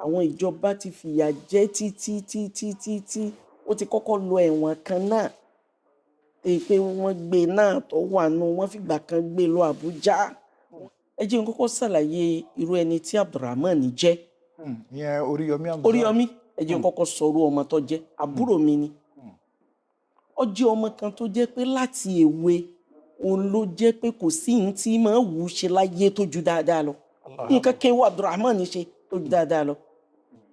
àwọn ìjọba ti fìyà jẹ títí ó ti kọ́kọ́ lọ ẹ̀wọ̀n kan náà èyí pé wọ́n gbé náà tó wà nù wọ́n fìgbà kan gbé lọ Àbújá ẹ jẹ́ n kọ́kọ́ ṣàlàyé irú ẹni tí Abdulrahman jẹ́ ìyẹn Oríyọmí Hamzat. Oríyọmí ẹ jẹ́ n kọ́kọ́ sọ̀rọ̀ ọmọ tó jẹ́ àbúrò mi ni ó jẹ́ ọmọ kan tó jẹ́ pé láti èwe òun ló jẹ́ pé kò sí ní tí máa wù ú ṣe láyé tó ju dáadáa lọ nǹkan kan wà Abdulrahman ṣe tó ju dáadáa lọ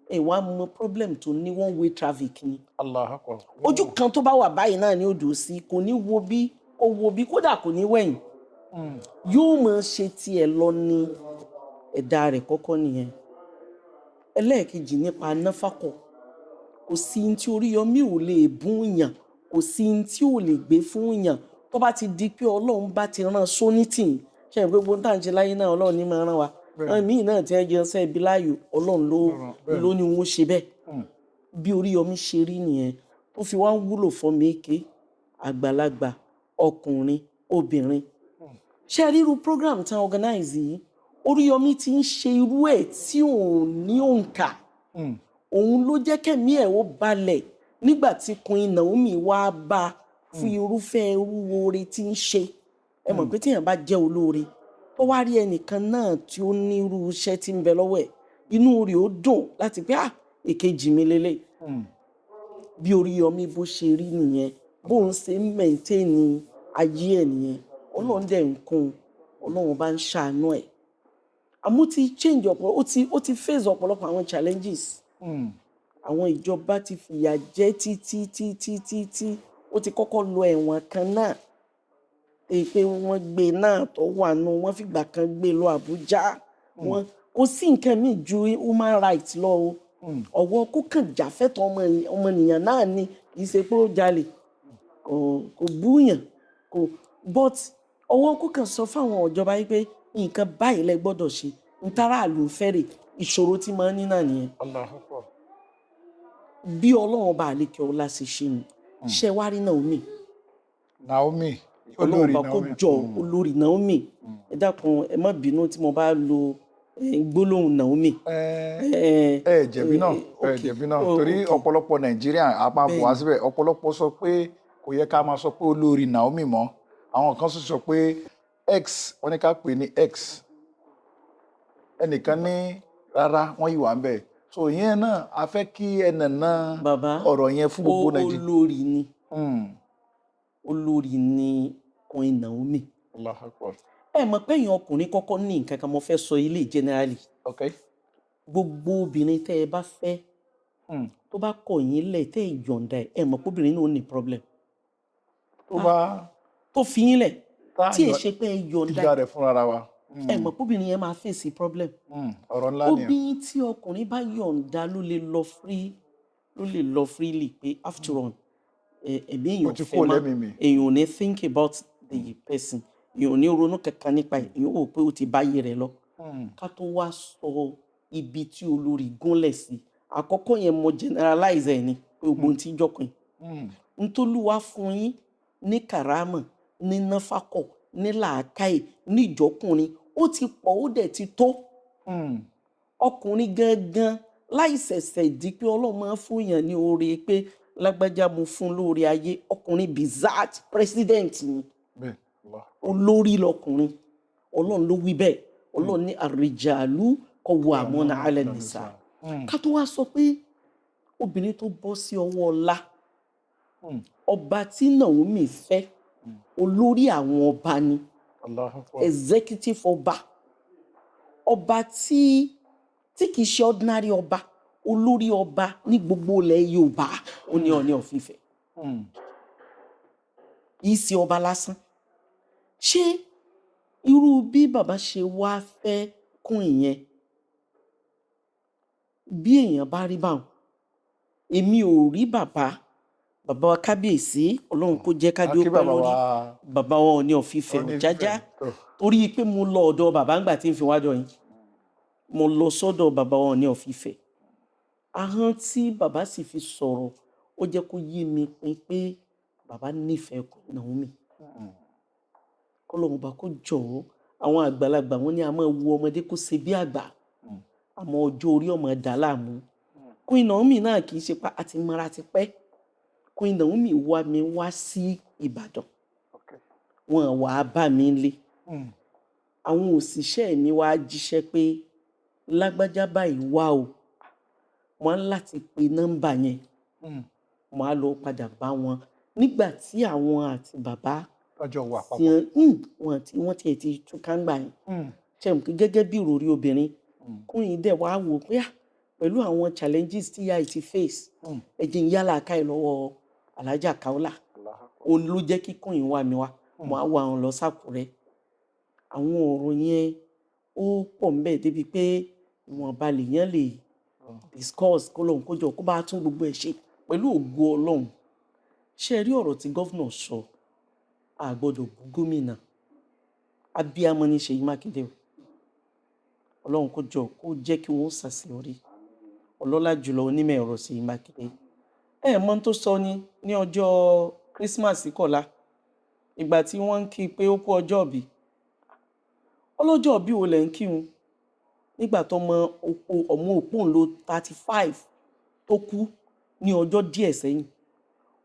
ẹ wá mọ problem tó ní one way traffic ni ojú kan tó bá wà báyìí náà ni ó dùn sí kò ní wo bí kódà kò ní wẹ̀yìn yóò máa ṣe tiẹ̀ lọ ní ẹ̀dá rẹ̀ kọ́kọ́ nìyẹn ẹlẹ́ẹ̀kejì nípa náfàkọ̀ kò sí ní tí Oríyọmí ò lè bún yàn kò sí ní tí ò lè gbé fún yàn tó bá ti di pé Ọlọ́run bá ti rán sónítìn ṣe gbogbo tá à ń ṣe láyé náà Ọlọ́run ní máa rán wa míì náà tí ẹ jẹ ṣe ibi láàyò Ọlọ́run ló ní wọn ṣe bẹ́ẹ̀ bí Oríyọmí ṣe rí nìyẹn tó fi wá ń wúlò fọmọ èké àgbàlagbà ọkùnrin obìnrin ṣe ríru program tán organize yìí Oríyọmí ti ń ṣe irú ẹ̀ tí ò ní òǹkà òun ló jẹ́ kẹ́mí ẹ̀ ó balẹ̀ nígbà tí Queen Naomi wá bá fún irúfẹ́ irú oore tí ń ṣe ẹ mọ̀ pé tíyàn bá jẹ́ olóore tó wá rí ẹnìkan náà tí ó ní irú iṣẹ́ tí ń bẹ lọ́wọ́ ẹ̀ inú rẹ̀ ó dùn láti pé èkejì mi lélẹ̀ bí Oríyọmí bó ṣe rí nìyẹn bó ń ṣe ń mẹ̀ntẹ́ẹ̀nì ayé ẹ̀ nìyẹn Ọlọ́run dẹ̀ ń kún Ọlọ́run bá ń ṣàánú ẹ̀ àmọ́ ti change ó ti face ọ̀pọ̀lọpọ̀ àwọn challenges àwọn ìjọba ti fìyà jẹ títí ó ti kọ́kọ́ lọ ẹ̀wọ̀n kan náà èyí pé wọ́n gbé náà tó wà nù wọ́n fìgbà kan gbé lọ Àbújá wọn kò sí nǹkan míì ju human rights lọ o ọwọ́ kó kàn jàfẹ́tọ̀ ọmọnìyàn náà ni kì í ṣe pé ó jalè kò búyàn but ọwọ́ kó kàn sọ fáwọn ìjọba yìí pé nǹkan báyìí lẹ gbọ́dọ̀ ṣe ntara àlù fẹ́rẹ̀ ìṣòro tí máa ń ní náà nìyẹn bí Ọlọ́run bá àlékè ọlá ṣe ṣe ni ṣe wá rí Naomi Ọlọ́run bá kó jọ olórí Naomi ẹ dákun ẹ má bínú tí mo bá lo gbólóhùn Naomi. Jẹ̀bi náà torí ọ̀pọ̀lọpọ̀ Nàìjíríà àpá bọ̀ wá síbẹ̀ ọ̀pọ̀lọpọ̀ sọ pé kò yẹ ká máa sọ pé olórí Naomi mọ́ àwọn kan sì sọ pé x wọ́n ní ká pè ní x ẹnìkan ní rárá wọ́n yìí wà ń bẹ̀ so ìyẹn náà a fẹ́ kí ẹnà náà ọ̀rọ̀ yẹn fún gbogbo Nàìjíríà. Olórí ni Queen Naomi ẹ mọ̀ pé èèyàn ọkùnrin kọ́kọ́ ní nǹkan kan mo fẹ́ sọ ilé generally gbogbo obìnrin tẹ́ ẹ bá fẹ́ tó bá kọ̀ yín lẹ̀ tẹ́ ẹ yọ̀ǹda ẹ mọ̀ pé obìnrin náà ní problem tó fi yín lẹ̀ tí ẹ ṣe pé ẹ yọ̀ǹda ẹ mọ̀ pé obìnrin yẹn máa fèsì problem obìnrin tí ọkùnrin bá yọ̀ǹda ló lè lọ freely pé after all ẹ̀mí èèyàn fẹ́ máa èèyàn ò ní think about the person èèyàn ò ní ronú kankan nípa ẹ̀ èèyàn ò pé ó ti báyé rẹ̀ lọ ká tó wá sọ ibi tí olórí gúnlẹ̀ sí àkọ́kọ́ yẹn mo generalize ẹ̀ ni pé ogun tí jọkùn ntòlúwa fún yín ní kàrámà ní náfàkọ̀ ní làákàyè ní ìjọkùnrin ó ti pọ̀ ó dẹ̀ ti tó ọkùnrin gangan láì ṣẹ̀ṣẹ̀ di pé Ọlọ́run máa fún yàn ní oore pé lágbájá mo fún lórí ayé ọkùnrin bizat president ni olórí lọkùnrin Ọlọ́run ló wí bẹ́ẹ̀ Ọlọ́run ní àrìjàlú qawwamuna 'ala nisa ká tó wá sọ pé obìnrin tó bọ́ sí ọwọ́ ọlá ọba tí Naomi fẹ́ olórí àwọn ọba ni executive ọba tí kìí ṣe ordinary ọba olórí ọba ní gbogbo ilẹ̀ Yorùbá ó ní Ọọ̀ni of Ifẹ̀ yìí sí ọba lásán ṣé irú bí bàbá ṣe wá fẹ́ kún ìyẹn bí èèyàn bá rí báwọn èmi ò rí bàbá wa kábíyèsí Ọlọ́run kó jẹ́ kájú ó pẹ́ lórí bàbá wa Ọọ̀ni of Ifẹ̀ Ọ̀jájá torí pé mo lọ ọ̀dọ̀ bàbá ńgbà tí ń fi wájọ yín mo lọ sọ́dọ̀ bàbá wa Ọọ̀ni of Ifẹ̀ ahọ́n tí bàbá sì fi sọ̀rọ̀ ó jẹ́ kó yé mi pé bàbá nífẹ̀ẹ́ Naomi kọ́lọ́run bá kó jọ̀ọ́ àwọn àgbàlagbà wọn ní a máa wo ọmọdé kó ṣe bí àgbà àmọ́ ọjọ́ orí ọmọ dà láàmú. Queen Naomi náà kì í ṣe pa àti mọ́ra ti pẹ́. Queen Naomi wá mi wá sí Ìbàdàn. Wọ́n wá bá mi lé. Àwọn òṣìṣẹ́ mi wá jíṣẹ́ pé lágbájá báyìí wá o. Wọ́n á láti pe nọ́mbà yẹn. Mo á lọ padà bá wọn. Nígbà tí àwọn àti bàbá ọjọ́ wà papọ̀. Wọ́n tiẹ̀ ti túká ńgbà yẹn. Ṣé mo pé gẹ́gẹ́ bí ìròrí obìnrin, Queen dẹ̀ wá wò pé pẹ̀lú àwọn challenges tí ìyá yìí ti face, ẹ jẹ́ n yálà ká ẹ lọ́wọ́ Alhaja Kaola. Òun ló jẹ́ kí Queen wá mi wá. Mo á wá wọn lọ s'Ákúrẹ́. Àwọn ọ̀rọ̀ yẹn ó pọ̀ ńbẹ̀ débi pé ìwọ̀nba lèèyàn lè discuss k'Ọlọ́run kó jọ kó bá tún gbogbo ẹ̀ ṣe pẹ̀lú ògo Ọlọ́run. Ṣé ẹ rí ọ̀rọ̀ tí gọ́vnà sọ? A gbọ́dọ̀ bú gómìnà. Abíamọ ni Ṣèyí Mákindé o. Ọlọ́run kó jọ kó jẹ́ kí wọ́n ṣàṣeyọrí. Ọlọ́lá jùlọ onímọ̀ ẹ̀rọ Ṣèyí Mákindé. Ẹ mọ̀ tó sọ ní ọjọ́ Christmas kọ̀la. Ìgbà tí wọ́n ń kí pé ó kú ọjọ́ ìbí. Ọlọ́jọ́ ìbí wo lẹ̀ ń kí wọn? Nígbà tó ọmọ òpó ń lo 35 tó kú ní ọjọ́ díẹ̀ sẹ́yìn.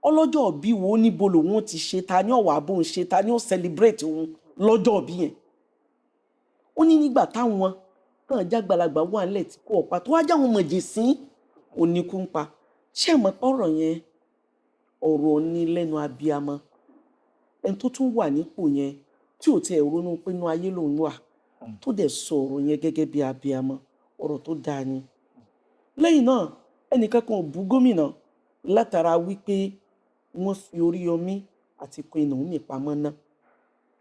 Ọlọ́jọ́ ìbí wo níbo lòun ti ṣe, ta ni ó wá bóun ṣe, ta ni ó celebrate òun lọ́jọ́ ìbí yẹn. Ó ní nígbà táwọn náà jágbàlagbà wà nílẹ̀ tí kò ọ̀pá tó wá jáwọn mọ̀jẹ̀sín oníkú ń pa. Ṣé ẹ mọ̀ pé ọ̀rọ̀ yẹn ọ̀rọ̀ ní lẹ́nu abiyamọ? Ẹni tó tún wà nípò yẹn tí ò tiẹ̀ ronú pé inú ayé lòun wà tó dẹ̀ sọ ọ̀rọ̀ yẹn gẹ́gẹ́ bí abiyamọ, ọ̀rọ̀ tó dáa ni. Lẹ́yìn náà ẹnìkan kan ò bú gómìnà látara wípé wọ́n fi Oríyọmí àti Queen Naomi pamọ́ ná.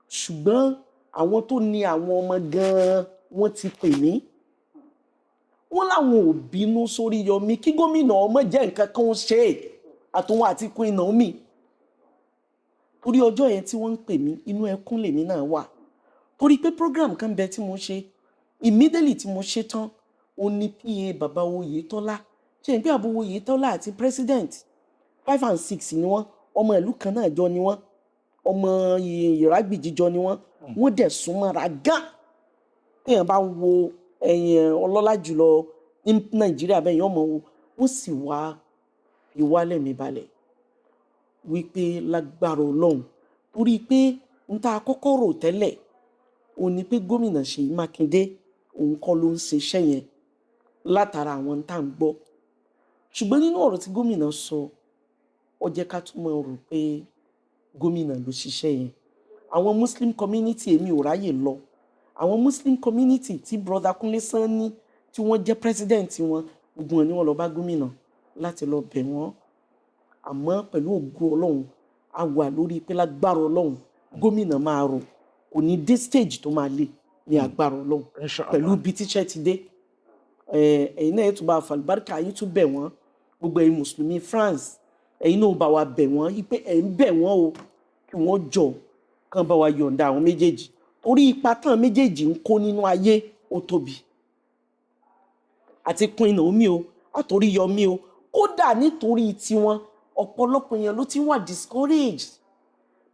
Ṣùgbọ́n àwọn tó ní àwọn ọmọ gan-an wọ́n ti pè mí. Wọ́n láwọn ò bínú s'Oríyọmí kí gómìnà ọmọ jẹ́ nǹkan kan ó ṣe àtòun àti Queen Naomi. Torí ọjọ́ yẹn tí wọ́n ń pè mí, inú ẹkún lèmi náà wà. Torí pé program kan bẹ tí mo ṣe, immediately tí mo ṣe tán, ó ní PA bàbá Oyètọ́lá. Ṣé ìgbé àbúrò Oyètọ́lá àti president 5 and 6 ni wọ́n, ọmọ ìlú kan náà jọ ni wọ́n, ọmọ Ìrágbìjí jọ ni wọ́n. Wọ́n dẹ̀ súnmọ́ra gan. Téèyàn bá wo ọlọ́lá jùlọ ní Nàìjíríà bẹ́ẹ̀ yẹn ọmọ wo, wọ́n sì wá ìwálẹ̀ mi balẹ̀ wípé lágbára Ọlọ́run. Torí pé n ta kọ́kọ́ rò tẹ́lẹ̀ ó ní pé gómìnà Ṣèyí Mákindé òun kọ́ ló ń ṣe iṣẹ́ yẹn látara àwọn tá à ń gbọ́. Ṣùgbọ́n nínú ọ̀rọ̀ tí gómìnà sọ, ó jẹ́ ká tún máa rò pé gómìnà ló ṣiṣẹ́ yẹn. Àwọn Muslim community èmi ò ráyè lọ. Àwọn Muslim community tí brother Kúnlé Sanni tí wọ́n jẹ́ president wọn, gbogbo wọn ni wọ́n lọ bá gómìnà láti lọ bẹ̀ wọ́n. Àmọ́ pẹ̀lú ògo Ọlọ́run a wà lórí pé lágbára Ọlọ́run gómìnà máa rò kò ní dé stage tó máa le ní agbára Ọlọ́run pẹ̀lú bí tíṣẹ́ ti dé. Ẹ̀yin náà tún bá fàlùbáríkà yín tún bẹ̀ wọ́n, gbogbo ẹ̀yin mùsùlùmí France ẹ̀yin náà bá wa bẹ̀ wọ́n yí pé ẹ̀ ń bẹ̀ wọ́n o kí wọ́n jọ kán bá wa yọ̀ǹda àwọn méjèèjì. Torí ipa tán méjèèjì ń kó nínú ayé ó tóbi. Àti Queen Naomi o, àt'Oríyọmí o, kódà nítorí tiwọn ọ̀pọ̀lọpọ̀ èèyàn ló ti wà discouraged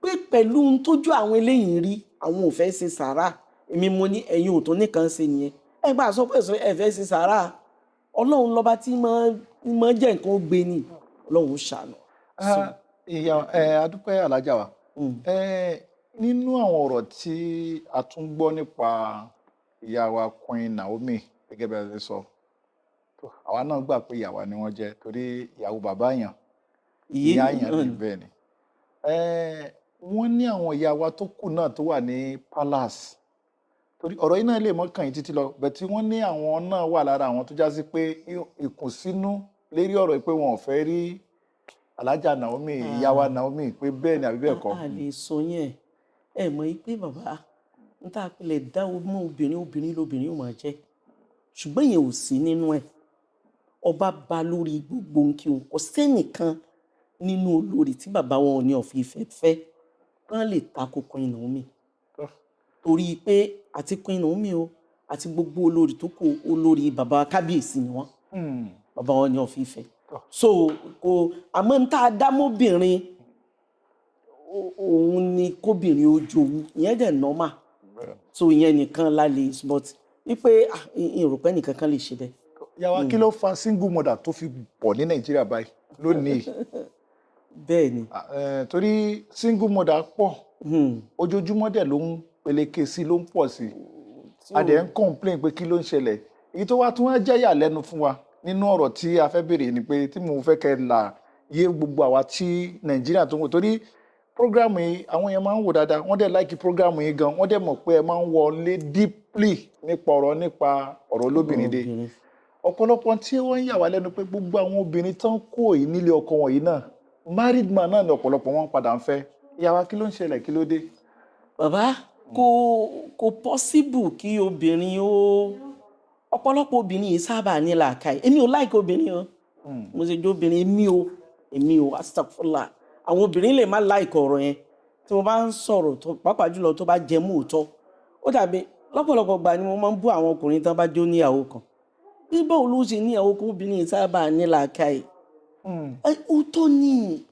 pé pẹ̀lú ohun tójú àwọn eléyìí rí àwọn ò fẹ́ ṣe sàárà. Èmi mo ní ẹ̀yin ò tó nìkan ṣe nìyẹn. Ẹ gbà sọ pé ẹ fẹ́ ṣe sàárà. Ọlọ́run lọ́ba tí máa jẹ́ nǹkan ó gbé ni. Ọlọ́run ṣàánú. Ìyá adúpẹ́ Alhaja wa. Nínú àwọn ọ̀rọ̀ tí a tún gbọ́ nípa ìyá wa Queen Naomi gẹ́gẹ́ bí ẹ ṣe sọ, àwa náà gbà pé ìyàwó ni wọ́n jẹ́ torí ìyàwó bàbá yàn ìyá yàn ní bẹ́ẹ̀ ni. Wọ́n ní àwọn ìyá wa tó kù náà tó wà ní palace torí ọ̀rọ̀ yìí náà lè mọ́ kàn yín títí lọ bẹ̀ tí wọ́n ní àwọn náà wà lára àwọn tó já sí pé ìkùnsínú lérí ọ̀rọ̀ pé wọn ò fẹ́ rí Alhaja Naomi ìyá wa Naomi pé bẹ́ẹ̀ ni àbí bẹ́ẹ̀ kọ́. A lè sọ yẹn. Ẹ mọ̀ pé bàbá ń tà pẹ̀lẹ́ dá mọ́ obìnrin lóbìnrin ò máa jẹ́. Ṣùgbọ́n yẹn ò sí nínú ẹ̀. Ọba bá lórí gbogbo nkí òun kò sẹ́nìkan nínú olórí tí bàbá wọn ò ní ọ̀fìn ìfẹ́ fẹ́ kán lè takò Queen Naomi. Torí pé àti Queen Naomi o àti gbogbo olórí tó kù olórí bàbá kábíyèsí ni wọ́n. Bàbá wọn ní ọ̀fìn ìfẹ́. So kò àmọ́ ń tá a dá mọ́bìnrin òun ni kóbìnrin ó jowú ìyẹn dẹ̀ normal. So ìyẹn nìkan la lè but wípé ìròpẹ́ nìkan kan lè ṣe bẹ́ẹ̀. Yàwá kí ló fa single mother tó fi pọ̀ ní Nàìjíríà báyìí lónìí? Bẹ́ẹ̀ ni. Torí single mother pọ̀ ojoojúmọ́ dẹ̀ ló ń peléke sí ló ń pọ̀ sí. A dẹ̀ ń complain pé kí ló ń ṣẹlẹ̀. Èyí tó wá tún wá jẹ́ ìyàlẹ́nu fún wa nínú ọ̀rọ̀ tí a fẹ́ béèrè ni pé tí mo fẹ́ kẹ́ là yé gbogbo àwa tí Nàìjíríà tó ń wò torí programu yìí àwọn èèyàn máa ń wò dáadáa wọ́n dẹ̀ like programu yìí gan wọ́n dẹ̀ mọ̀ pé ẹ máa ń wọlé deeply nípa ọ̀rọ̀ olóbìnrin dé. Ọ̀pọ̀lọpọ̀ tí wọ́n ń yà wá lẹ́nu pé gbogbo àwọn obìnrin tán kó yìí nílé ọkọ wọn yìí náà married man náà ni ọ̀pọ̀lọpọ̀ wọn padà ń fẹ́. Yàwá kí ló ń ṣẹlẹ̀ kí ló dé? Bàbá kò possible kí obìnrin ọ̀pọ̀lọpọ̀ obìnrin yìí sábà ní làákàyè. Èmi ò like obìnrin o. Mo ṣe jẹ́ obìnrin èmi ò astagfirullah. Àwọn obìnrin lè má like ọ̀rọ̀ yẹn tí mo bá ń sọ̀rọ̀ tó pàápàá jùlọ tó bá jẹ mọ́ òótọ́. Ó dàbí lọ́pọ̀lọpọ̀ gbà ni mo máa ń bú àwọn ọkùnrin tán bá jó níyàwó kan. Bí báwo ló ṣe níyàwó kan obìnrin sábà ní làákàyè. Òótọ́ ni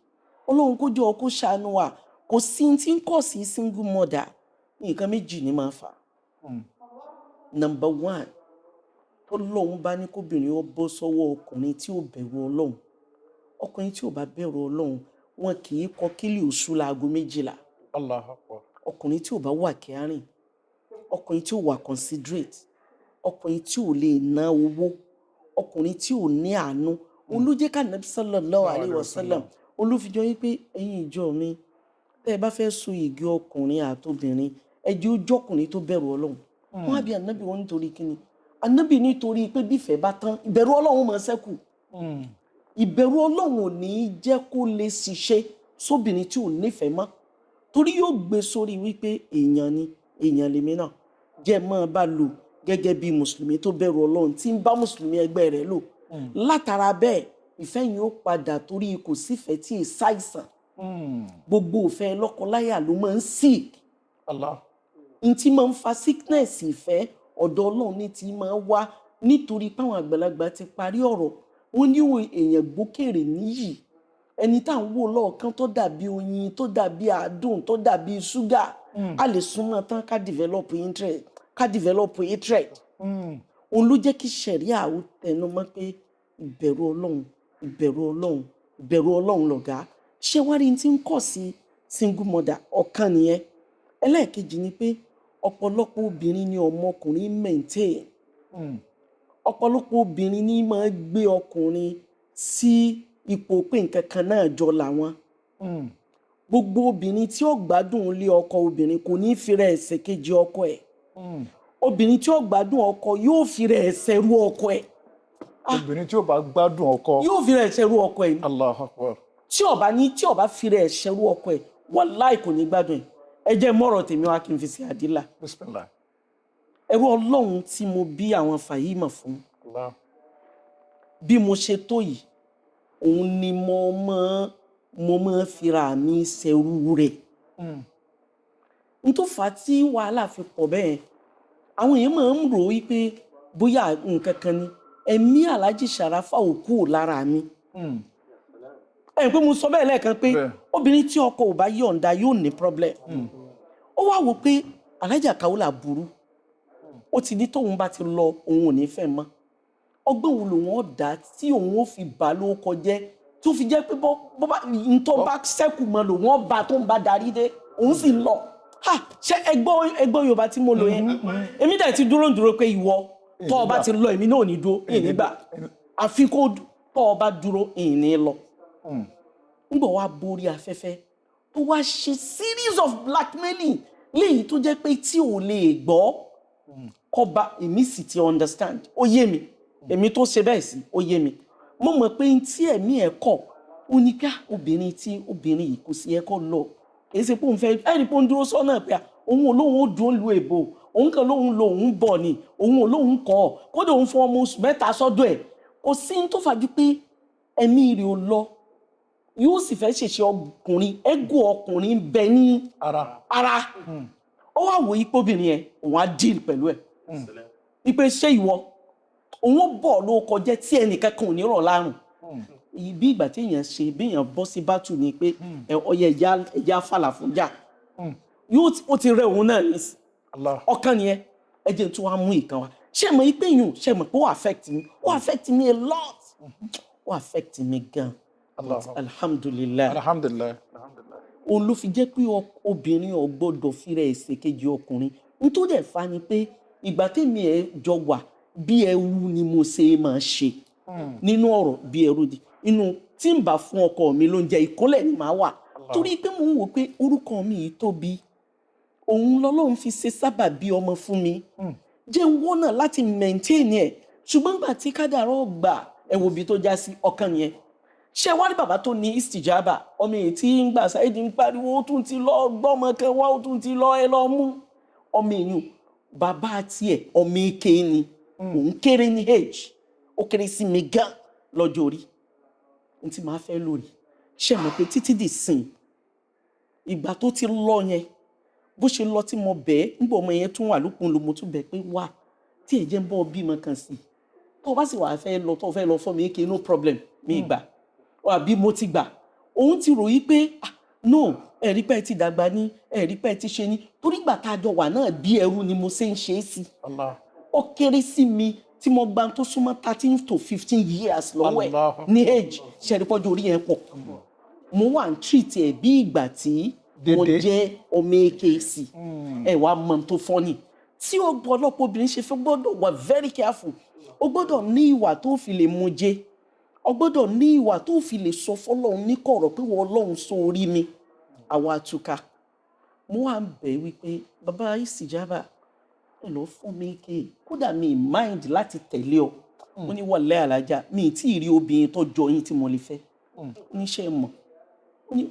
Ọlọ́run kó jọ kó ṣàánú wa kò sí tí ń kọ̀ sí single mother nǹkan méjì ni máa fà. Number one tọ́lọ́run bá ní kóbìnrin ó bọ́ sọ́wọ́ ọkùnrin tí ò bẹ̀rù Ọlọ́run. Ọkùnrin tí ò bá bẹ̀rù Ọlọ́run wọn kì í kọ kílì oṣù láago 12. Allahu Akbar. Ọkùnrin tí ò bá wà kẹrin, ọkùnrin tí ò wà considerate, ọkùnrin tí ò lè ná owó, ọkùnrin tí ò ní àánú. Olójẹ́ ká Nabi sallallahu alayhi wa sallam olúfijọ́ yí pé ẹ̀yin ìjọ mi tẹ́ ẹ bá fẹ́ so igi ọkùnrin àtobìnrin ẹ jẹ́ ó jọ́kùnrin tó bẹ̀rù Ọlọ́run. Wọ́n á bi ànábì wọn nítorí kíni? Ànábì nítorí pé bífẹ̀ bá tán ìbẹ̀rù Ọlọ́run máa ṣẹ́kù. Ìbẹ̀rù Ọlọ́run ò ní jẹ́ kó lè ṣiṣẹ́ sóbìnrin tí ò nífẹ̀ẹ́ mọ́ torí yóò gbé sórí wípé èèyàn lèmi náà jẹ́ máa bá lò gẹ́gẹ́ bí mùsùlùmí tó bẹ̀rù Ọlọ́run tí ń bá mùsùlùmí ẹgbẹ́ rẹ̀ lò. Látara bẹ́ẹ̀ ìfẹ́ yìí ó padà torí kò sífẹ̀ẹ́ tí ì ṣàìsàn. Gbogbo ìfẹ́ lọ́kọláya ló máa ń sick. N tí máa ń fa sickness ìfẹ́ ọ̀dọ̀ Ọlọ́run ní ti máa wá nítorí páwọn àgbàlagbà ti parí ọ̀rọ̀ wọ́n ní èèyàn gbókèrè níyì ẹni tá à ń wò lọ́ọ̀kan tó dàbí oyin tó dàbí àádùn tó dàbí ṣúgà a lè súnmọ́ tán ká develop interest ká develop hatred. Òun ló jẹ́ kí ṣẹ̀ríà ó tẹnu mọ́ pé ìbẹ̀rù Ọlọ́run lọ̀gá. Ṣé wá rí tí ń kọ̀ sí single mother ọ̀kan nìyẹn. Ẹlẹ́ẹ̀kejì ni pé ọ̀pọ̀lọpọ̀ obìnrin ni ọmọkùnrin maintain. Ọ̀pọ̀lọpọ̀ obìnrin ní máa gbé ọkùnrin sí ipò pé nǹkan kan náà jọ làwọn. Gbogbo obìnrin tí ó gbádùn lé ọkọ obìnrin kò ní fi rẹ̀ ẹsẹ̀ kejì ọkọ ẹ̀. Obìnrin tí ó gbádùn ọkọ yóò fi rẹ̀ ẹsẹ̀ rú ọkọ ẹ̀. Obìnrin tí ó bá gbádùn ọkọ yóò fi rẹ̀ ẹsẹ̀ rú ọkọ ẹ̀. Allahu Akbar. Tí ó bá fi rẹ̀ ẹsẹ̀ rú ọkọ ẹ̀ wallahi kò ní gbádùn ẹ̀. Ẹ jẹ́ mọ́rọ̀ tèmi wá kí n fi sí àdílà. Bismillah. Ẹrú Ọlọ́run tí mo bí àwọn Fàhímà fún. Bí mo ṣe tó yìí òun ni mo máa fira mi ṣẹrú rẹ̀. N tó fà á tí wàhálà fi pọ̀ bẹ́ẹ̀ àwọn èèyàn máa ń rò wípé bóyá nǹkan kan ni ẹ̀mí Alhaji Sharafa ò kúrò lára mi. Ẹ pé mo sọ bẹ́ẹ̀ lẹ́ẹ̀kan pé obìnrin tí ọkọ ò bá yọ̀ǹda yóò ní problem. Ó wá wò pé Alhaja Kaola burú. Ó ti ní tóun bá ti lọ òun ò ní fẹ́ mọ́. Ọgbọ́n wo lòun ó dá tí òun ó fi bà lórúkọ jẹ́ tó fi jẹ́ pé ntọ́ bá sẹ́kù mọ́ lòun ó bá tó ń bá darí dé òun sì lọ. Ṣé ẹgbọ́ Yorùbá tí mo lò yẹn? Èmi dẹ̀ ti dúró pé ìwọ tọ́ ọ bá ti lọ èmi náà ò ní dúró ìní gbà. Àfi kó tọ́ ọ bá dúró ìní lọ. Nígbà wá borí afẹ́fẹ́ tó wá ṣe series of blackmailing léyìí tó jẹ́ pé tí ò lè gbọ́ kọba èmi sì ti understand ó yé mi èmi tó ṣe bẹ́ẹ̀ sí ó yé mi mo mọ̀ pé tí ẹ̀mí ẹ̀ kọ̀ ó ní ká obìnrin yìí kò sí ẹ̀kọ́ lọ kì í ṣe pé òun fẹ́ ẹ̀rí pé ó ń dúró sọ́nà pé òun ò lóun ó dúró lu èbò òun kan lóun lo òun bọ̀ ni òun ò lóun kọ́ kódà òun fún ọmọ oṣù mẹ́ta sọ́dọ̀ ẹ̀ kò sí ní tó fàájú pé ẹ̀mí rẹ̀ ò lọ yóò sì fẹ́ ṣèṣe ọkùnrin ẹ́gò ọkùnrin bẹ ní ara ó wá wò ipò obìnrin ẹ̀ òun á deal pẹ̀lú ẹ̀ ipe ṣé ìwọ òun ó bọ̀ ló kọjẹ́ tí ẹnìkan kan ò ní rọ̀ lárùn bí ìgbà tí èèyàn ṣe bí èèyàn bọ́ sí bátù ni pé ọyẹ ẹja fàlà fún jà ó ti rẹ òun náà ní ọkàn nìyẹn ẹ jẹ́ tó wá mú ìkan wa ṣé mọ̀ pé yùn ṣé mọ̀ pé ó affect me ó affect me a lot ó affect me gan alhamdulillah òun ló fi jẹ́ pé obìnrin ò gbọ́dọ̀ fira ẹ̀sẹ̀ kejì ọkùnrin n tó dẹ̀ fa ni pé ìgbà tèmi ẹ̀ jọ wà bí ẹrú ni mo ṣe máa ṣe nínú ọ̀rọ̀ bí ẹrú di inú tí n bá fún ọkọ mi lóúnjẹ ìkúnlẹ̀ ni màá wà torí pé mo ń wò pé orúkọ mi yìí tóbi òun lọ́lọ́run fi ṣe sábàbí ọmọ fún mi jẹ́ ń wọ́nà láti maintain ẹ̀ ṣùgbọ́n gbà tí kádàrá gbà ẹ wo ibi tó já sí ọkàn yẹn ṣé wá rí bàbá tó ní istijaba ọmọ èyí tí ń gbà sáyédì ń pariwo ó tún ti lọ gbọ́mọ kan wá ó tún ti lọ ẹ lọ mú ọmọ èyí bàbá tiẹ̀ ọmọ èké ni òun kéré ní age ó kéré sí mi gan lọ́jọ́ orí n tí màá fẹ́ lórí ṣe mọ̀ pé títí di sìn ìgbà tó ti lọ yẹn bó ṣe lọ tí mo bẹ́ẹ̀ nígbà ọmọ yẹn tún wà lókun ló mo tún bẹ̀ pé wà tí ẹ̀ jẹ́ ń bọ́ bímọ kan sí tó o bá sì wà fẹ́ lọ tó o fẹ́ lọ fọ́ mi èké no problem mi gbà àbí mo ti gbà òun ti ròyìn pé no ẹ̀rí pẹ́ ti dàgbà ní ẹ̀rí pẹ́ ti ṣe ní torí gbà tá a jọ wà náà bí ẹrú ni mo ṣe ń ṣe é sí ó kéré sí mi tí mo gba tó súnmọ́ 13 to 15 years lọ́wọ́ ẹ̀ ní age ṣẹ̀rípọ́jú orí yẹn pọ̀ mo wà ń treat ẹ̀ bí ìgbà tí mo jẹ́ ọmọ èké sí ẹ̀ wá mọ̀ tó fọ́nì tí ọ̀pọ̀lọpọ̀ obìnrin ṣe fẹ́ gbọ́dọ̀ wà very careful ó gbọ́dọ̀ ní ìwà tó fi lè mú jẹ ó gbọ́dọ̀ ní ìwà tó fi lè sọ fọ́lọ́run ní kọ̀rọ̀ pé wọ́n Ọlọ́run sórí mi àwa àtúkà mo wà ń bẹ̀ wípé bàbá ìsìjábà ẹ lọ fún mi ké kódà mi mind láti tẹ̀lé ọ mo ní wọlé alájà mi tí ì rí obìnrin tó jọ yín tí mo lè fẹ́ oníṣẹ́ mọ̀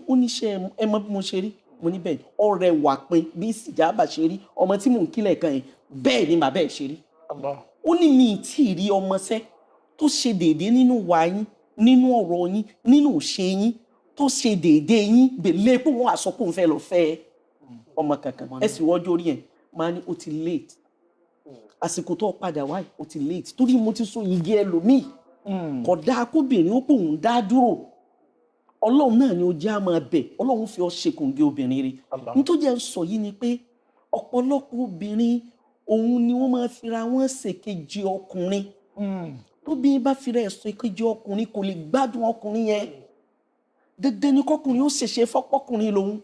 oníṣẹ́ ẹ mọ̀ bí mo ṣe rí mo ní bẹ́ẹ̀ ọ̀rẹ́ wà pin bí ìsìjábà ṣe rí ọmọ tí mò ń kílẹ̀ kan yẹn bẹ́ẹ̀ ni bàbá ẹ̀ ṣe rí ó ní mi tí ì rí ọmọ sẹ́ tó ṣe déédéé nínú wa yín nínú ọ̀rọ̀ yín nínú òṣè yín tó ṣe déédéé yín gbèlè pé wọ́n àsọ pé òun fẹ́ lọ fẹ́ ọmọ kankan ẹ sì wọ́jọ́ orí yẹn máa ní ó ti late àsìkò tó padà wáyé ó ti late torí mo ti so igi ẹlòmíì kò dáa kóbìnrin ó pé òun dá dúró ọlọ́run náà ni ó jẹ́ àmọ́ bẹ̀ ọlọ́run fi ọ́ ṣe kòǹgẹ́ obìnrin rẹ̀ nítorí ẹ̀ ń sọ yìí ni pé ọ̀pọ̀lọpọ̀ obìnrin òun ni wọ́n máa fira wọn ṣèkejì ọkùnrin tóbi bá fira ẹ̀ ṣèkejì ọkùnrin kò lè gbádùn ọkùnrin yẹn dandan ni kọkùnrin ó ṣèṣe fọ́pọ́kùnrin lòun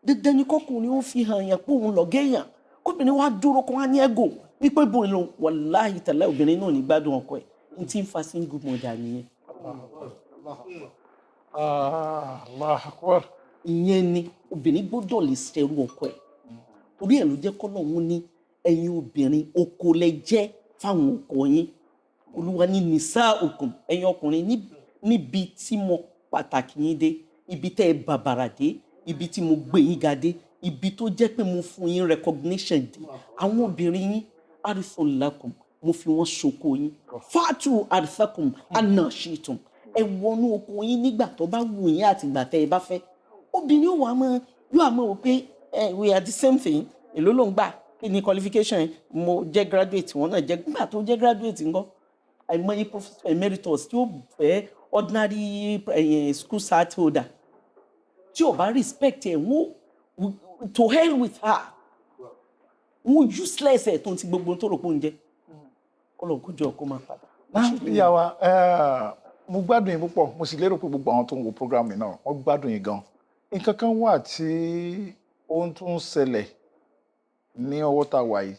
dandan ni kọkùnrin ó fi hàn yàn pé òun lọ́gẹ́yàn kóbìnrin wá dúró kó wá ní ẹ̀gò wípé bóun lòun wàláhì tàlá obìnrin náà ní gbádùn ọkọ ẹ̀ ní tí ń fa single mother nìyẹn. ìyẹn ni obìnrin gbọ́dọ̀ lè ṣẹrú ọkọ ẹ̀ torí ẹ̀ ló jẹ́ kọ́lọ́hún ní ẹ̀yin obìnrin oko lẹ jẹ́ fáwọn ọkọ yín olúwa ní nìsá òkun ẹ̀yin ọkùnrin níbi tí mo pàtàkì yín dé ibi tẹ́ ẹ bàbàrà dé ibi tí mo gbé yín ga dé ibi tó jẹ́ pé mo fún yín recognition dé àwọn obìnrin yín aritholakum mo fi wọ́n ṣoko yín fatu arithakum anashitum ẹ wọnú oko yín nígbà tó bá wù yín àti ìgbà tẹ́ ẹ bá fẹ́ obìnrin yóò wá mọ̀ wò pé we are the same thing èló ló ń gbà kí ni qualification yẹn mo jẹ́ graduate wọn náà jẹ́ nígbà tó jẹ́ graduate ńkọ́ àìmọye professor emeritus tí ó fẹ́ ordinary school cert holder tí ò bá respect ẹ̀ wọ́n to hell with her wọ́n useless ẹ̀ tó ń ti gbogbo tó rò pé oúnjẹ kọ́lọ̀ kó jọ kó máa padà. ìyá wa mo gbádùn yín púpọ̀ mo sì lérò pé gbogbo àwọn tó ń wo program yìí náà wọ́n gbádùn yín gan nǹkan kan wà tí ó ń tún ṣẹlẹ̀ ní ọwọ́ tá a wà yìí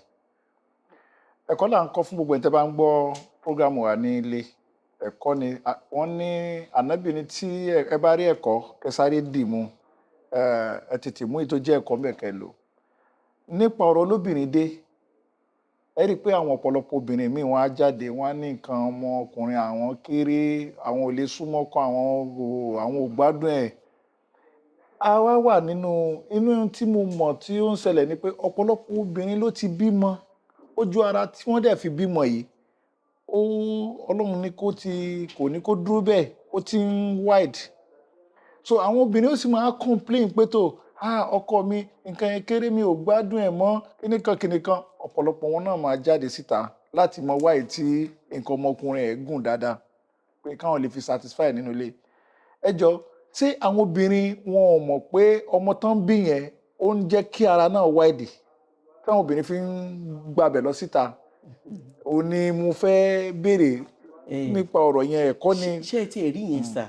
ẹ̀kọ́ là ń kọ́ fún gbogbo ẹni tẹ́ bá ń gbọ́ program wa ní ilé ẹ̀kọ́ ni wọ́n ní ànábì ní tí ẹ bá rí ẹ̀kọ́ kẹ́ sáré dì mú ẹ tètè mú èyí tó jẹ́ ẹ̀kọ́ mẹ́kẹ́ lò nípa ọ̀rọ̀ olóbìnrin dé ẹ rí i pé àwọn ọ̀pọ̀lọpọ̀ obìnrin míì wọ́n á jáde wọ́n á ní nǹkan ọmọkùnrin àwọn kéré àwọn ò lè súnmọ́ kọ́ àwọn ò gbádùn ẹ̀ a wá wà inú tí mo mọ̀ tí ó ń ṣẹlẹ̀ ni pé ọ̀pọ̀lọpọ̀ obìnrin ló ti bímọ ojú ara tí wọ́n dẹ̀ fi bímọ yìí ọlọ́run ní kò ní kó dúró bẹ́ẹ̀ ó ti ń wide so àwọn obìnrin ó sì máa complain pé tó ọkọ mi nǹkan yẹn kéré mi ò gbádùn ẹ̀ mọ́ kíníkan ọ̀pọ̀lọpọ̀ wọn náà máa jáde síta láti mọ wáyé tí nǹkan ọmọkùnrin ẹ̀ gùn dáadáa pé káwọn lè fi satisfy nínú ilé ẹ jọ ṣé àwọn obìnrin wọn ò mọ̀ pé ọmọ tán bí yẹn ó ń jẹ́ kí ara náà wide táwọn obìnrin fi ń gbàbẹ̀ lọ síta ó ní mo fẹ́ béèrè nípa ọ̀rọ̀ yẹn ẹ̀kọ́ ni. ṣé ẹ ti rí yẹn sà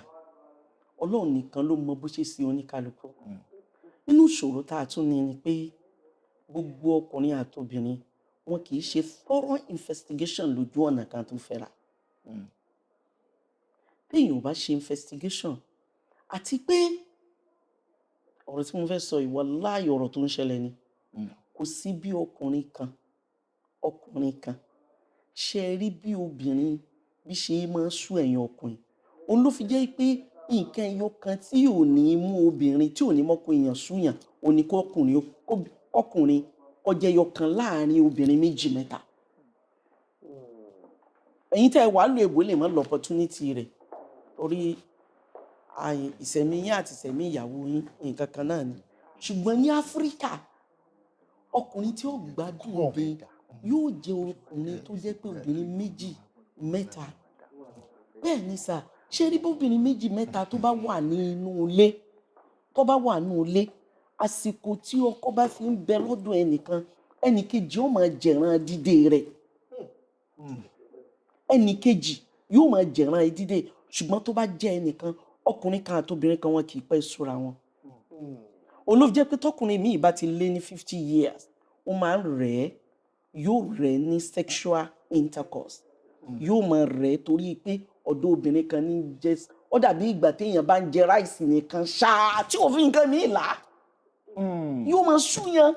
Ọlọ́run nìkan ló mọ bó ṣe sí oníkálukú nínú ìṣòro tá a tún ní ni pé gbogbo ọkùnrin àtobìnrin wọn kì í ṣe thorough investigation lójú ọ̀nà kan tó fẹ́ra téèyàn ò bá ṣe investigation àti pé ọ̀rọ̀ tí mo fẹ́ sọ ìwọ láàyè ọ̀rọ̀ tó ń ṣẹlẹ̀ ni kò sí bí ọkùnrin kan ṣe rí bí obìnrin bí ṣe máa ń sú ẹ̀yìn ọkùnrin òun ló fi jẹ́ pé nǹkan ẹyọ kan tí ò ní mú obìnrin tí ò ní mọ́kọ èèyàn súyàn ò ní kọkùnrin ọjẹ́ ẹyọ kan láàrin obìnrin méjì mẹ́ta ẹ̀yin tẹ́ wàá lo èbó lè má lọ opportunity rẹ̀ torí ìṣẹ̀mí yín àti ìṣẹ̀mí ìyàwó yín nǹkan kan náà ni ṣùgbọ́n ní Áfíríkà ọkùnrin tí ó gbádùn obìnrin yóò jẹ́ ọkùnrin tó jẹ́ pé obìnrin méjì mẹ́ta bẹ́ẹ̀ ni sà ṣé rí bóbìnrin méjì mẹ́ta tó bá wà nínú ilé àsìkò tí ọkọ bá fi ń bẹ lọ́dọ̀ ẹnìkan ẹnìkejì ó máa jẹ̀ràn dídé rẹ̀ ẹnìkejì yóò máa jẹ̀ràn dídé ṣùgbọ́n tó bá jẹ́ ẹnìkan ọkùnrin kan àtobìnrin kan wọn kì í pẹ́ súra wọn olóòfin jẹ́ pé tọkùnrin míì bá ti lé ní 50 years ó máa ń yóò rẹ̀ ní sexual intercourse yóò máa rẹ̀ torí pé ọ̀dọ̀ obìnrin kan ní jẹ́ ó dàbí ìgbà téèyàn bá ń jẹ ráìsì nìkan ṣáá tí òfin nǹkan mi là yóò máa súyan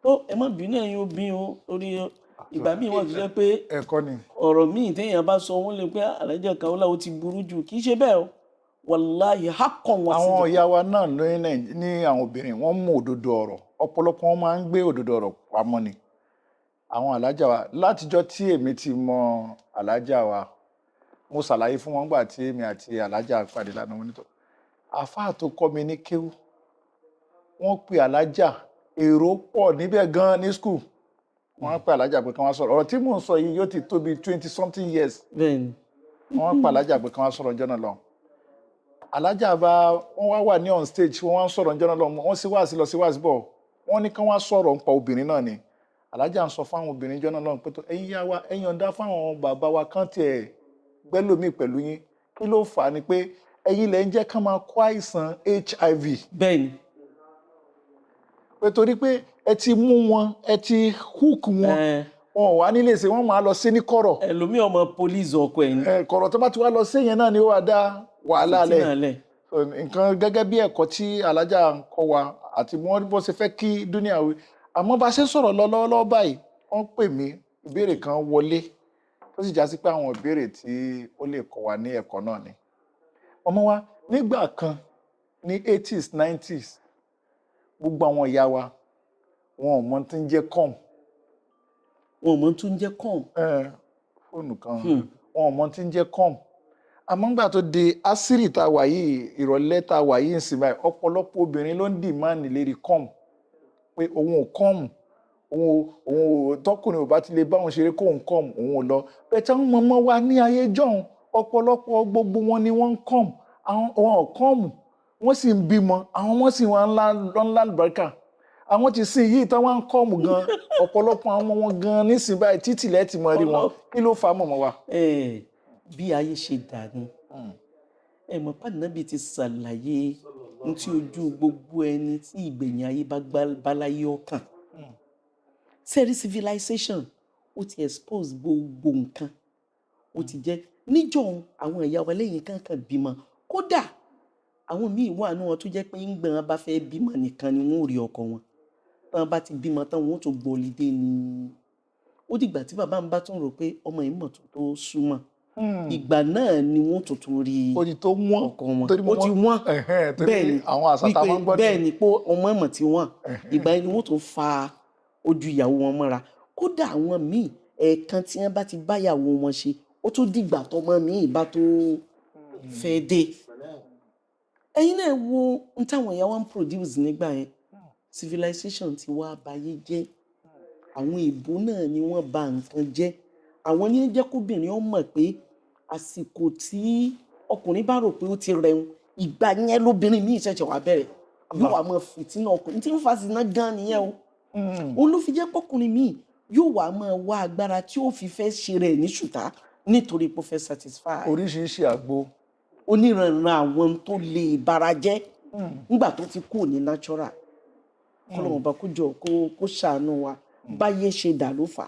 tó ẹ má bínú ẹ̀yin obìnrin o torí ìgbà míì wọ́n ti jẹ́ pé ọ̀rọ̀ míì téèyàn bá sọ wọ́n lè pé Alájà Kaola ó ti burú jù kì í ṣe bẹ́ẹ̀ o wàláhì hákàn wá sí. àwọn ìyá wa náà ní àwọn obìnrin wọ́n mú òdodo ọ̀rọ̀ ọ̀pọ̀lọpọ̀ wọn máa ń gbé òdodo ọ̀rọ̀ pamọ́ ni àwọn alájà wa látijọ́ tí èmi ti mọ alájà wa mo ṣàlàyé fún wọn gbà tí èmi àti alájà pàdé lánàá wọn nítorí àfáà tó kọ́ mi ní kéwú wọ́n pe alájà èrò pọ̀ níbẹ̀ gan ní skul wọ́n pe alájà pé kí wọ́n sọ̀rọ̀ ọ̀rọ̀ tí mò ń sọ yìí yóò ti tó bí 20-something years wọ́n pe alájà pé kí wọ́n sọ̀rọ̀ jọ́nà lọ alájà wọ́n wà ní on stage wọ́n wá ń sọ̀rọ̀ jọ́nà lọ wọ́n sì wá sí lọ sí wá sí bọ̀ wọ́n ní kí wọ́n sọ̀rọ̀ nípa obìnrin náà ni alájà ń sọ fáwọn obìnrin jọ́nà lọ́run pé tó ẹ̀yin yá wa ẹ̀yin ọ̀dá fáwọn bàbá wa kán tiẹ̀ gbẹ́lòmíì pẹ̀lú yín kí ló fà á ni pé ẹ̀yin lẹ̀ ń jẹ́ ká máa kó àìsàn HIV. bẹ́ẹ̀ni. pé torí pé ẹ ti mú wọn ẹ ti hook wọn wọn ò wá nílé ṣe wọn máa lọ sí ní kọ̀rọ̀. ẹlòmíì ọmọ pólíìsì ọkọ ẹ̀ ní. kọ̀rọ̀ tó bá ti wá lọ sí yẹn náà ni ó wà dá wàhálà lẹ̀. nǹkan gẹ́gẹ́ bí ẹ̀kọ́ tí alájà ń kọ́ wa àti bó ṣe fẹ́ kí dúníà wí àmọ́ bá ṣe sọ̀rọ̀ lọ́wọ́lọ́wọ́ báyìí wọ́n pè mí ìbéèrè kan wọlé tó sì já sí pé àwọn ìbéèrè tí ó lè kọ́ wa ní ẹ̀kọ́ náà ni. ọmọ wa nígbà kan ní 80s 90s gbogbo àwọn ìyá wa wọn ò mọ tí ń jẹ́ com. wọn ò mọ tí ń jẹ́ com. fóònù kan wọn ò mọ tí ń jẹ́ com. àmọ́ nígbà tó di àṣírí tá a wà yìí ìrọ̀lẹ́ tá a wà yìí ń sìn báyìí ọ̀pọ̀lọpọ̀ obìnrin ló ń dìmáànì lérí com pé òun ò kọ́ọ̀mù òun tọkùnrin ò bá ti lè bá òun ṣeré kóun kọ́ọ̀mù òun ò lọ bẹ́ẹ̀ tí àwọn mọ̀mọ́ wa ní ayé jọ̀hún ọ̀pọ̀lọpọ̀ gbogbo wọn ni wọ́n ń kọ́ọ̀mù àwọn ò kọ́ọ̀mù wọ́n sì ń bímọ àwọn ọmọ sì wọn ńlá àlùbáríkà àwọn ti sìn yìí tán wọ́n ń kọ́ọ̀mù gan ọ̀pọ̀lọpọ̀ àwọn ọmọ wọn gan nísìnyí báyìí títì lẹ́ẹ̀tì mọ́ rí wọn kí ló fà á mọ̀mọ́ wa. bí ayé ṣe dà ní mọ̀ pàdánù ti ṣàlàyé ní tí ojú gbogbo ẹni tí ìgbẹ̀yìn ayé bá láyé ọkàn sẹ́rí civilization ó ti expose gbogbo nǹkan ó ti jẹ́ níjọ́ àwọn ìyá wa lẹ́yìn kankan bímọ kódà àwọn míì wà ní wọn tó jẹ́ pé ń gbọ́n bá fẹ́ bímọ nìkan ni wọ́n ò rí ọkọ wọn tán bá ti bímọ tán wọ́n tó gbọ́lidé ni ó dìgbà tí bàbá mi bá tún rò pé ọmọ yìí mọ̀ tó súnmọ́ ìgbà náà ni wọ́n tuntun rí ọkọ wọn ó ti wọ́n bẹ́ẹ̀ ni wípé bẹ́ẹ̀ ni pé ọmọ ẹ̀mọ̀ tí wọ́n ìgbà yẹn ni wọ́n tún fa ojú ìyàwó wọn mọ́ra kódà àwọn míì ẹ̀ẹ̀kan tí wọ́n bá ti báyàwó wọn ṣe ó tún dìgbà tọmọ míì bá tó fẹ́ dé ẹ̀yin náà wo n táwọn ìyá wa ń produce nígbà yẹn civilization ti wá bayé jẹ́ àwọn ìbò náà ni wọ́n bà nǹkan jẹ́ àwọn ní jẹ́ kóbìnrin ó mọ̀ pé àsìkò tí ọkùnrin bá rò pé ó ti rẹun ìgbà yẹn lóbìnrin míì ṣẹ̀ṣẹ̀ wá bẹ̀rẹ̀ yóò wá mọ fìtínà ọkùnrin tí ń fa sínú gan nìyẹn o òun ló fi jẹ́ pọ́kùnrin míì yóò wá máa wá agbára tí ó fi fẹ́ ṣe rẹ̀ ní ṣùtá nítorí pé ó fẹ́ satisfy oríṣiríṣi àgbo oníranran àwọn tó lè bara jẹ́ nígbà tó ti kú ní natural kọ́lọ́run bá kó jọ kó ṣàánú wa báyé ṣe dà ló fà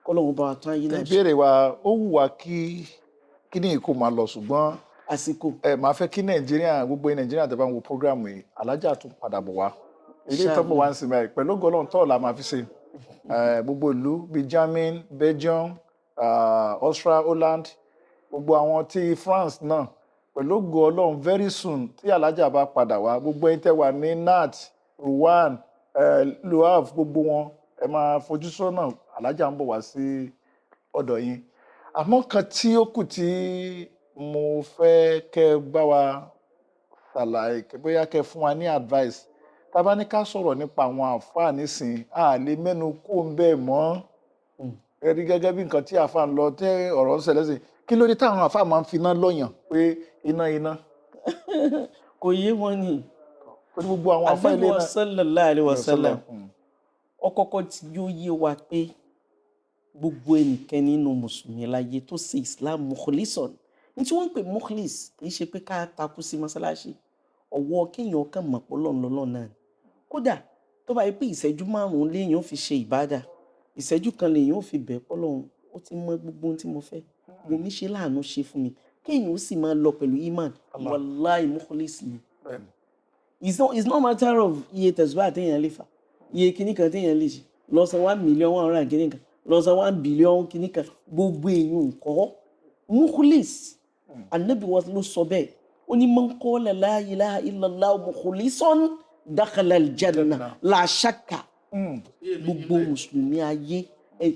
kọ́lọ́run bá wa tán ayé náà ṣe. ìbéèrè wa ó wù wá kí ní ìkó máa lọ ṣùgbọ́n àsìkò máa fẹ́ kí nàìjíríà gbogbo nàìjíríà tẹ́ bá ń wo programu yìí alájà tún padà bọ̀ wá ilé ìtọ́pọ̀ wá ń sinmi ẹ̀ pẹ̀lú gọlọ́n tọ́ la máa fi ṣe gbogbo ìlú bíi Germany, Belgium, Austria, Holland, gbogbo àwọn tí France náà pẹ̀lú gọlọ́n very soon tí alájà bá padà wá gbogbo ẹni tẹ́ wà ní NAT, Rouen, Le Havre gbogbo wọn ẹ máa fojú sọ́nà alájà ń bọ̀ wá sí ọ̀dọ̀ yín. Àmọ́ kan tí ó kù tí mo fẹ́ kẹ́ bá wa ṣàlàyé bóyá kẹ́ fún wa ní advice tá a bá ní ká sọ̀rọ̀ nípa àwọn àfáà nísìn a lè mẹ́nu kó ń bẹ́ẹ̀ mọ́ ẹ̀rí gẹ́gẹ́ bí nǹkan tí àfáà ń lọ tẹ́ ọ̀rọ̀ ń ṣẹlẹ̀ sí kí ló dé táwọn àfáà máa ń fi iná lọ́yàn pé iná kò yé wọn ni pé gbogbo àwọn àfáà ilé náà sallallahu alaihi wasallam ọkọ̀ọ̀kọ̀ tí yóò yé wa pé gbogbo ẹnikẹ́ni nínú mùsùlùmí láyé tó ṣe Islam mukhlisan ní tí wọ́n ń pè mukhlis kì í ṣe pé ká takú sí mọ́sálásí ọ̀wọ́ kéèyàn kàn mọ̀ pé lọ́nlọ́lọ́ náà ni kódà tó bá yẹ pé ìṣẹ́jú 5 léèyàn fi ṣe ìbádà ìṣẹ́jú kan léèyàn fi bẹ̀ pọ́lọ́run ó ti mọ gbogbo ohun tí mo fẹ́ mo ní ṣe láàánú ṣe fún mi kéèyàn ó sì máa lọ pẹ̀lú iman wallahi mukhlis ni it's not matter of iye tẹ̀síwá téèyàn lè fà iye kíní kan téèyàn lè ṣe lọ san 1 million 100 kíní kan lọ san 1 billion kíní kan gbogbo èèyàn kọ́ mukhlis Ànábì wa ló sọ bẹ́ẹ̀ ó ní man qala la ilaha illallah mukhlisan dakhala aljanna la shakka gbogbo mùsùlùmí ayé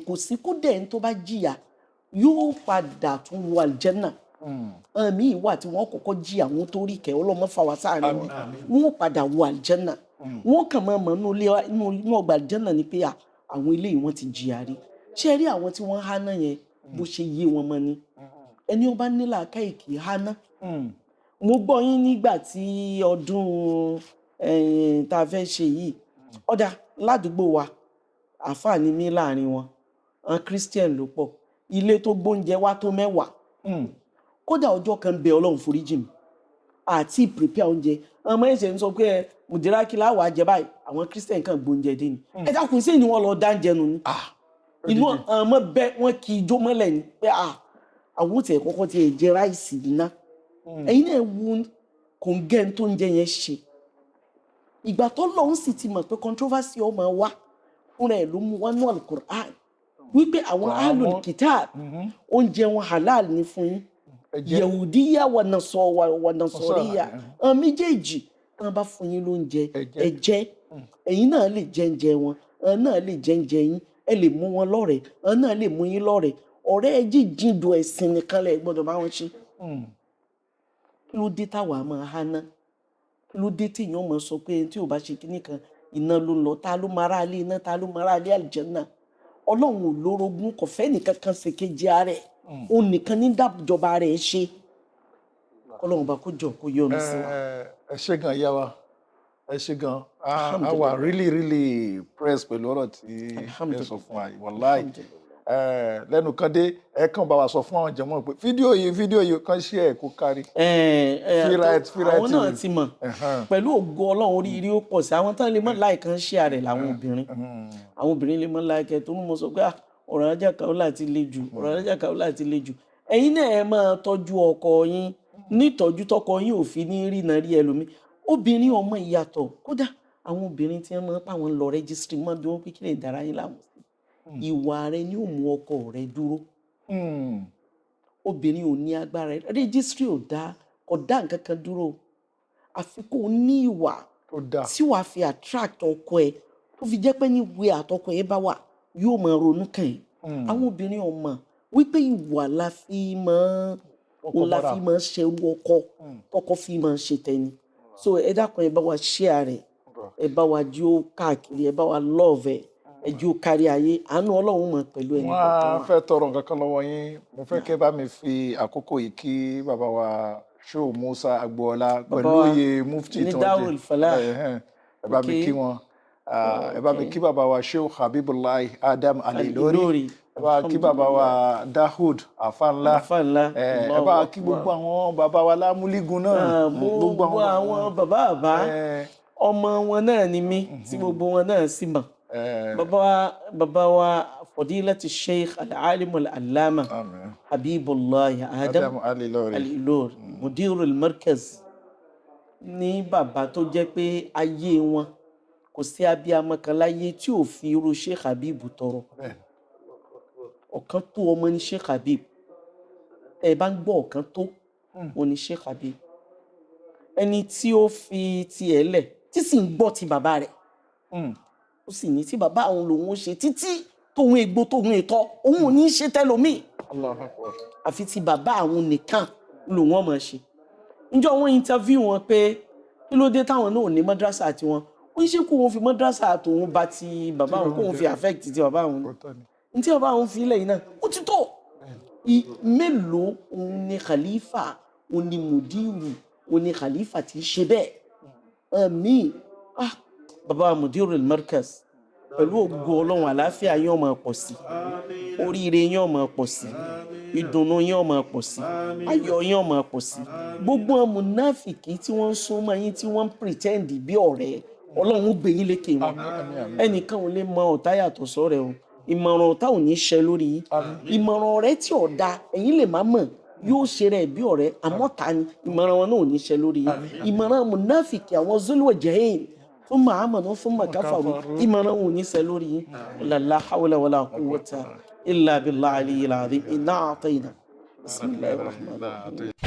kò sí kó dẹ̀ tó bá jìyà yóò padà tún wọ aljanna àmì ìwà tí wọ́n kọ́kọ́ jí àwọn tó rí kẹ́ ọlọ́mọ fà wá sáàrin wọ́n padà wọ aljanna wọ́n kàn máa mọ̀ inú ọgbà aljanna ni pé àwọn eléyìí wọ́n ti jìyà rí ṣé rí àwọn tí wọ́n há náà yẹn bó ṣe yé wọn mọ́ ni ẹni ó bá nílà káìkì há náà mo gbọ́ yín nígbà tí ọdún tá a fẹ́ ṣe yìí ọ̀dà ládùúgbò wa àǹfààní ní láàrin wọn àwọn Christian ló pọ̀ ilé tó gbóúnjẹ wá tó 10 kódà ọjọ́ kan bẹ Ọlọ́run foríjì mi àti prepare oúnjẹ ọmọ ẹ̀ṣẹ̀ ń sọ pé mùdírákì láwàá jẹ báyìí àwọn Christian kan gbóúnjẹ dé ni ẹ dákun sí ni wọ́n lọ dáńjẹ nù ni inú ọmọ bẹ wọn kì í jó mọ́lẹ̀ ni pé àwọn tí ẹ̀ kọ́kọ́ ti ẹ̀ jẹ ráìsì ná ẹ̀yin náà wo kò ń gẹ́ tó ń jẹ yẹn ṣe ìgbà tó lọ́hún sì ti mọ̀ pé controversy ọmọ wa fúnra ẹ̀ ló mú wá nú Al-Qur'an wípé àwọn ahlul kitab oúnjẹ wọn halal ní fún yín yahudiya wà nasọ̀ríyà àwọn méjèèjì tán bá fún yín lóúnjẹ ẹ jẹ ẹ̀yin náà lè jẹ́ǹjẹ wọn àwọn náà lè jẹ́ǹjẹ yín ẹ lè mú wọn lọ́rẹ̀ẹ́ àwọn náà lè mú yín lọ́rẹ̀ẹ́ ọ̀rẹ́ ẹ jíjìndò ẹ̀sìn nìkan lẹ̀ gbọ́dọ̀ bá wọn ṣe kí ló dé táwa máa háná kí ló dé téèyàn máa sọ pé tí ò bá ṣe kíní kan iná ló ń lọ ta ló máa ráalé iná ta ló máa ráalé àlìjẹ́nà Ọlọ́run ò lórogún kò fẹ́ nìkan kan ṣe kejì ààrẹ òun nìkan ní dájọba rẹ̀ ṣe Ọlọ́run bá kó jọ kó yọ ọ́nù sí wa. ẹ ṣé gan ìyá wa ẹ ṣé gan a wà really pressed pẹ̀lú ọ̀rọ̀ tí ẹ sọ fún wa wàláì lẹ́nu kan dé ẹ kàn bá wa sọ fún àwọn jẹmọ pé fídíò yìí kan ṣe ẹ kó kárí. àwọn náà ti mọ̀ pẹ̀lú ògo Ọlọ́run oríire ó pọ̀ sí àwọn tán lè mọ̀ láì kan ṣe àrẹ làwọn obìnrin àwọn obìnrin lè mọ̀ láì kẹ tó ń mọ sọ pé ọ̀rọ̀ ajá Kaola ti le jù ọ̀rọ̀ ajá Kaola ti le jù ẹ̀yin náà ẹ máa tọ́jú ọkọ yín nítọ́jú tọkọ yín ò fi ní rí náà rí ẹlòmíì obìnrin ọmọ ìyàtọ̀ kódà àwọn obìnrin tí wọ́n máa pa àwọn lọ rẹ́gísítírì mọ́ bí wọ́n pé kí lè dára yín láàmú ìwà rẹ ni ó mú ọkọ rẹ dúró obìnrin ò ní agbára rẹ́gísítírì ò dá kò dá nǹkan kan dúró àfi kó o ní ìwà tí wàá fi attract ọkọ ẹ tó fi jẹ́ pé ní ìwé àtọkọ ẹ bá wà yóò máa ronú kàn yín àwọn obìnrin ọmọ wípé ìwà la fi máa ṣerú ọkọ tọkọ fi máa ṣe tẹni so ẹ dákun ẹ bá wa share rẹ ẹ bá wa jí ó káàkiri ẹ bá wa love ẹ jí ó kárí ayé àánú Ọlọ́run mọ̀ pẹ̀lú ẹni kọ̀ọ̀kan wa. wọ́n á fẹ́ tọrọ nǹkan kan lọ́wọ́ yín mo fẹ́ kẹ́ bá mi fi àkókò yìí kí bàbá wa Shehu Musa Agboola pẹ̀lú oyè mufti tí wọ́n jẹ́ ẹ bá mi kí wọn ẹ bá mi kí bàbá wa Sheikh Habibullahi Adam Al-Ilori, ẹ bá kí bàbá wa Dahud Afanla, ẹ bá kí gbogbo àwọn bàbá wa lámúlígun náà, gbogbo àwọn bàbá ọmọ wọn náà ni mí tí gbogbo wọn náà sì mọ̀. bàbá wa Fadilati Sheikh Al-Alim Al-Allama Habibullahi Adam Al-Ilori Mudirul Markaz ní bàbá tó jẹ́ pé ayé wọn kò sí abiyamọ kan láyé tí ò fi irú Sheikh Habib tọrọ. ọ̀kan tó ọmọ ní Sheikh Habib, ẹ bá ń gbọ́ ọ̀kan tó wọn ní Sheikh Habib, ẹni tí ó fi tiẹ̀ lẹ̀ tí sì ń gbọ́ ti bàbá rẹ̀, ó sì ní tí bàbá òun lòun ó ṣe títí tóun ègbó tóun ètò òun ò ní ṣe tẹlòmíì àfi ti bàbá àwọn nìkan lòun ọmọ ṣe. Ǹjọ́ wọ́n interview wọn pé kí ló dé táwọn náà ní madrasa tiwọn, ó ń ṣe kó wọn fi madrasa tòun bá ti bàbá òun kó wọn fi affect ti bàbá òun ní tí bàbá òun fi ilẹ̀ yìí náà ó ti tó. mélòó òun ni khalifa, òun ni mudiru, òun ni khalifa ti ṣe bẹ́ẹ̀. àmín. bàbá Mudirul Markaz pẹ̀lú ògo Ọlọ́run àlàáfíà yín ó máa pọ̀ sí, oríire yín ó máa pọ̀ sí, ìdùnnú yín ó máa pọ̀ sí, ayọ̀ yín ó máa pọ̀ sí. gbogbo àwọn mùnáfìkì tí wọ́n ń súnmọ́ yín tí wọ́n ń pretend bí ọ̀rẹ́, Ọlọ́run ó gbé yín lékè wọn. ẹnìkan ò lè mọ ọ̀tá yàtọ̀ sọ́rẹ́ o, ìmọ̀ràn ọ̀tá ò ní ṣẹ lórí yín. ìmọ̀ràn ọ̀rẹ́ tí ò da ẹ̀yin lè má mọ̀ yóò ṣe rẹ̀ bí ọ̀rẹ́ àmọ́ ta ni ìmọ̀ràn wọn náà ò ní ṣẹ lórí yín. ìmọ̀ràn mùnáfìkì àwọn Zulwajhayn ثم آمنوا ثم كفروا إيمانا ونسلوري لا حول ولا قوة إلا بالله العلي العظيم إنا أعطينا. بسم الله الرحمن الرحيم.